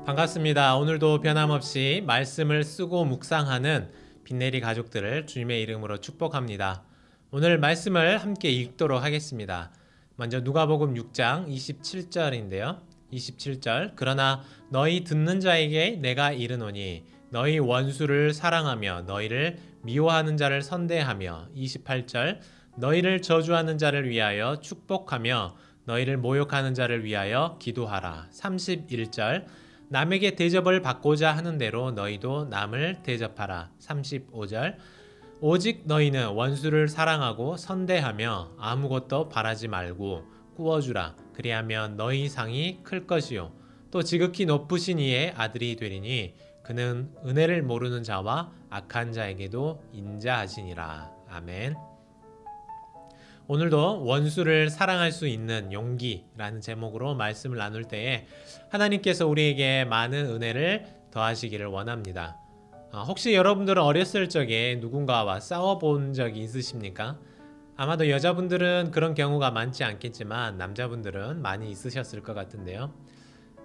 반갑습니다. 오늘도 변함없이 말씀을 쓰고 묵상하는 빈내리 가족들을 주님의 이름으로 축복합니다. 오늘 말씀을 함께 읽도록 하겠습니다. 먼저 누가복음 6장 27절인데요. 27절 그러나 너희 듣는 자에게 내가 이르노니 너희 원수를 사랑하며 너희를 미워하는 자를 선대하며 28절 너희를 저주하는 자를 위하여 축복하며 너희를 모욕하는 자를 위하여 기도하라. 31절 남에게 대접을 받고자 하는 대로 너희도 남을 대접하라. 35절 오직 너희는 원수를 사랑하고 선대하며 아무것도 바라지 말고 꾸어주라. 그리하면 너희 상이 클 것이요 또 지극히 높으신 이의 아들이 되리니 그는 은혜를 모르는 자와 악한 자에게도 인자하시니라. 아멘. 오늘도 원수를 사랑할 수 있는 용기라는 제목으로 말씀을 나눌 때에 하나님께서 우리에게 많은 은혜를 더하시기를 원합니다. 혹시 여러분들은 어렸을 적에 누군가와 싸워본 적이 있으십니까? 아마도 여자분들은 그런 경우가 많지 않겠지만 남자분들은 많이 있으셨을 것 같은데요.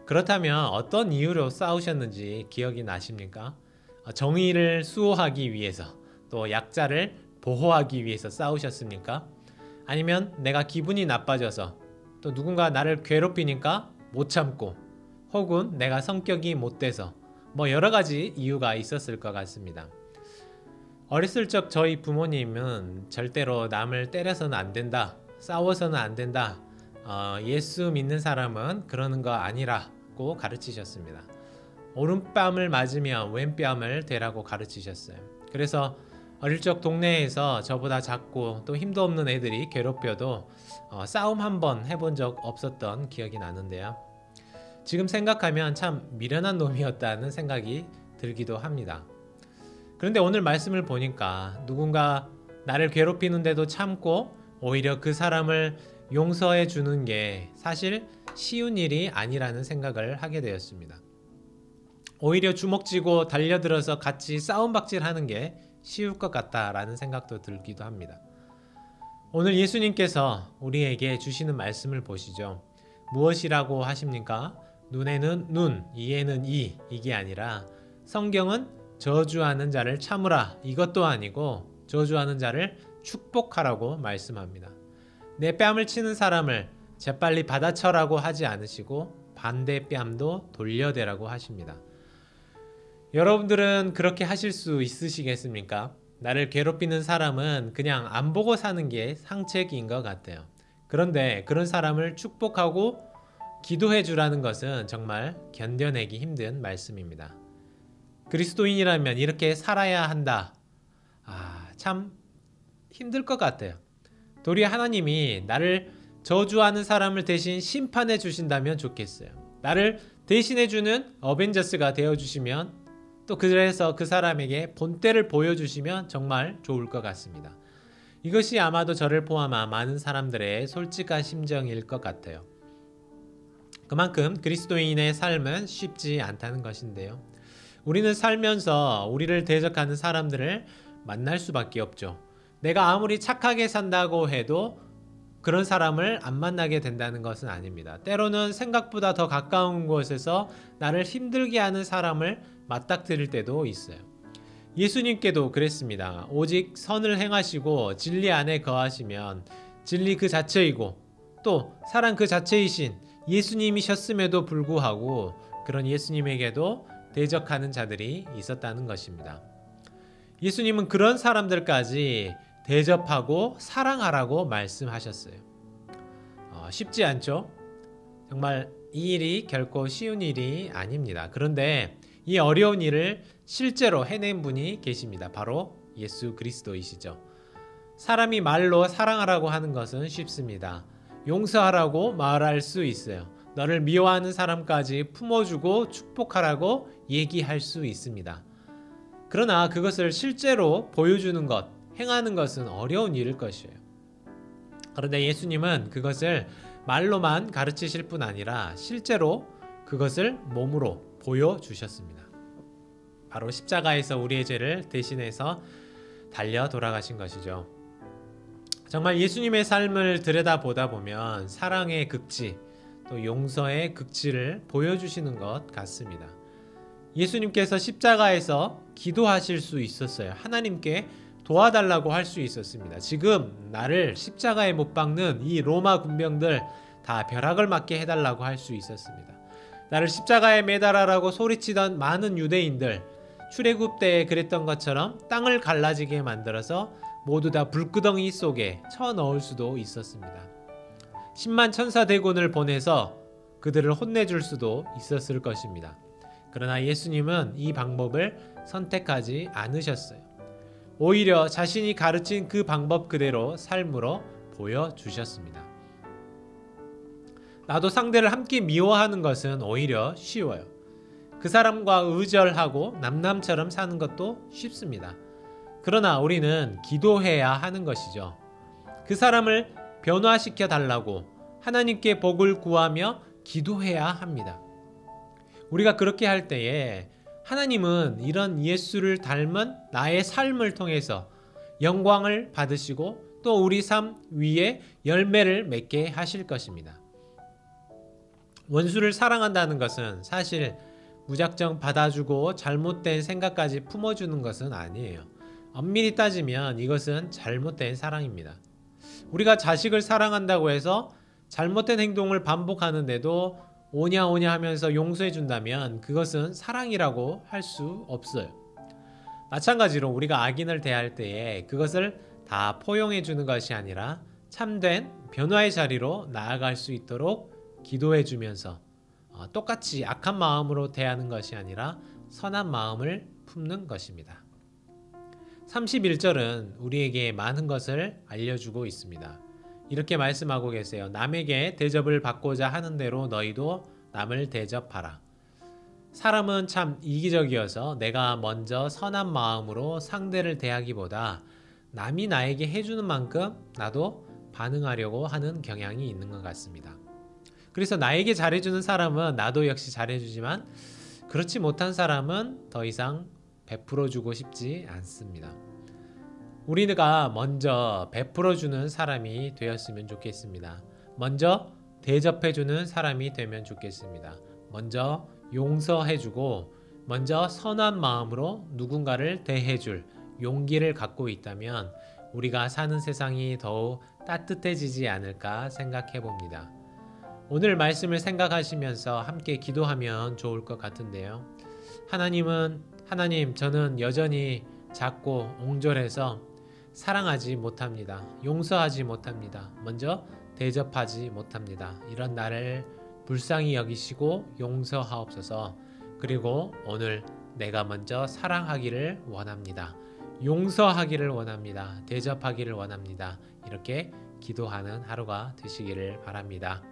그렇다면 어떤 이유로 싸우셨는지 기억이 나십니까? 정의를 수호하기 위해서, 또 약자를 보호하기 위해서 싸우셨습니까? 아니면 내가 기분이 나빠져서, 또 누군가 나를 괴롭히니까 못 참고, 혹은 내가 성격이 못돼서 여러 가지 이유가 있었을 것 같습니다. 어렸을 적 저희 부모님은 절대로 남을 때려서는 안 된다, 싸워서는 안 된다, 예수 믿는 사람은 그러는 거 아니라고 가르치셨습니다. 오른뺨을 맞으면 왼뺨을 대라고 가르치셨어요. 그래서 어릴 적 동네에서 저보다 작고 또 힘도 없는 애들이 괴롭혀도 싸움 한번 해본 적 없었던 기억이 나는데요. 지금 생각하면 참 미련한 놈이었다는 생각이 들기도 합니다. 그런데 오늘 말씀을 보니까 누군가 나를 괴롭히는데도 참고 오히려 그 사람을 용서해 주는 게 사실 쉬운 일이 아니라는 생각을 하게 되었습니다. 오히려 주먹 쥐고 달려들어서 같이 싸움박질하는 게 쉬울 것 같다라는 생각도 들기도 합니다. 오늘 예수님께서 우리에게 주시는 말씀을 보시죠. 무엇이라고 하십니까? 눈에는 눈, 이에는 이, 이게 아니라 성경은 저주하는 자를 참으라 이것도 아니고 저주하는 자를 축복하라고 말씀합니다. 내 뺨을 치는 사람을 재빨리 받아쳐라고 하지 않으시고 반대 뺨도 돌려대라고 하십니다. 여러분들은 그렇게 하실 수 있으시겠습니까? 나를 괴롭히는 사람은 그냥 안 보고 사는 게 상책인 것 같아요. 그런데 그런 사람을 축복하고 기도해 주라는 것은 정말 견뎌내기 힘든 말씀입니다. 그리스도인이라면 이렇게 살아야 한다. 참 힘들 것 같아요. 도리어 하나님이 나를 저주하는 사람을 대신 심판해 주신다면 좋겠어요. 나를 대신해 주는 어벤져스가 되어 주시면 또 그래서 그 사람에게 본때를 보여주시면 정말 좋을 것 같습니다. 이것이 아마도 저를 포함한 많은 사람들의 솔직한 심정일 것 같아요. 그만큼 그리스도인의 삶은 쉽지 않다는 것인데요. 우리는 살면서 우리를 대적하는 사람들을 만날 수밖에 없죠. 내가 아무리 착하게 산다고 해도 그런 사람을 안 만나게 된다는 것은 아닙니다. 때로는 생각보다 더 가까운 곳에서 나를 힘들게 하는 사람을 맞닥뜨릴 때도 있어요. 예수님께도 그랬습니다. 오직 선을 행하시고 진리 안에 거하시면 진리 그 자체이고 또 사랑 그 자체이신 예수님이셨음에도 불구하고 그런 예수님에게도 대적하는 자들이 있었다는 것입니다. 예수님은 그런 사람들까지 대접하고 사랑하라고 말씀하셨어요. 쉽지 않죠? 정말 이 일이 결코 쉬운 일이 아닙니다. 그런데 이 어려운 일을 실제로 해낸 분이 계십니다. 바로 예수 그리스도이시죠. 사람이 말로 사랑하라고 하는 것은 쉽습니다. 용서하라고 말할 수 있어요. 너를 미워하는 사람까지 품어주고 축복하라고 얘기할 수 있습니다. 그러나 그것을 실제로 보여주는 것, 행하는 것은 어려운 일일 것이에요. 그런데 예수님은 그것을 말로만 가르치실 뿐 아니라 실제로 그것을 몸으로 보여주셨습니다. 바로 십자가에서 우리의 죄를 대신해서 달려 돌아가신 것이죠. 정말 예수님의 삶을 들여다보다 보면 사랑의 극치, 또 용서의 극치를 보여주시는 것 같습니다. 예수님께서 십자가에서 기도하실 수 있었어요. 하나님께 도와달라고 할 수 있었습니다. 지금 나를 십자가에 못 박는 이 로마 군병들 다 벼락을 맞게 해달라고 할 수 있었습니다. 나를 십자가에 매달아라고 소리치던 많은 유대인들, 출애굽 때에 그랬던 것처럼 땅을 갈라지게 만들어서 모두 다 불구덩이 속에 쳐넣을 수도 있었습니다. 10만 천사 대군을 보내서 그들을 혼내줄 수도 있었을 것입니다. 그러나 예수님은 이 방법을 선택하지 않으셨어요. 오히려 자신이 가르친 그 방법 그대로 삶으로 보여주셨습니다. 나도 상대를 함께 미워하는 것은 오히려 쉬워요. 그 사람과 의절하고 남남처럼 사는 것도 쉽습니다. 그러나 우리는 기도해야 하는 것이죠. 그 사람을 변화시켜 달라고 하나님께 복을 구하며 기도해야 합니다. 우리가 그렇게 할 때에 하나님은 이런 예수를 닮은 나의 삶을 통해서 영광을 받으시고 또 우리 삶 위에 열매를 맺게 하실 것입니다. 원수를 사랑한다는 것은 사실 무작정 받아주고 잘못된 생각까지 품어주는 것은 아니에요. 엄밀히 따지면 이것은 잘못된 사랑입니다. 우리가 자식을 사랑한다고 해서 잘못된 행동을 반복하는데도 오냐 오냐 하면서 용서해 준다면 그것은 사랑이라고 할 수 없어요. 마찬가지로 우리가 악인을 대할 때에 그것을 다 포용해 주는 것이 아니라 참된 변화의 자리로 나아갈 수 있도록 기도해 주면서 똑같이 악한 마음으로 대하는 것이 아니라 선한 마음을 품는 것입니다. 31절은 우리에게 많은 것을 알려주고 있습니다. 이렇게 말씀하고 계세요. 남에게 대접을 받고자 하는 대로 너희도 남을 대접하라. 사람은 참 이기적이어서 내가 먼저 선한 마음으로 상대를 대하기보다 남이 나에게 해주는 만큼 나도 반응하려고 하는 경향이 있는 것 같습니다. 그래서 나에게 잘해주는 사람은 나도 역시 잘해주지만 그렇지 못한 사람은 더 이상 베풀어주고 싶지 않습니다. 우리가 먼저 베풀어주는 사람이 되었으면 좋겠습니다. 먼저 대접해주는 사람이 되면 좋겠습니다. 먼저 용서해주고 먼저 선한 마음으로 누군가를 대해줄 용기를 갖고 있다면 우리가 사는 세상이 더욱 따뜻해지지 않을까 생각해 봅니다. 오늘 말씀을 생각하시면서 함께 기도하면 좋을 것 같은데요. 하나님, 저는 여전히 작고 옹졸해서 사랑하지 못합니다. 용서하지 못합니다. 먼저 대접하지 못합니다. 이런 나를 불쌍히 여기시고 용서하옵소서. 그리고 오늘 내가 먼저 사랑하기를 원합니다. 용서하기를 원합니다. 대접하기를 원합니다. 이렇게 기도하는 하루가 되시기를 바랍니다.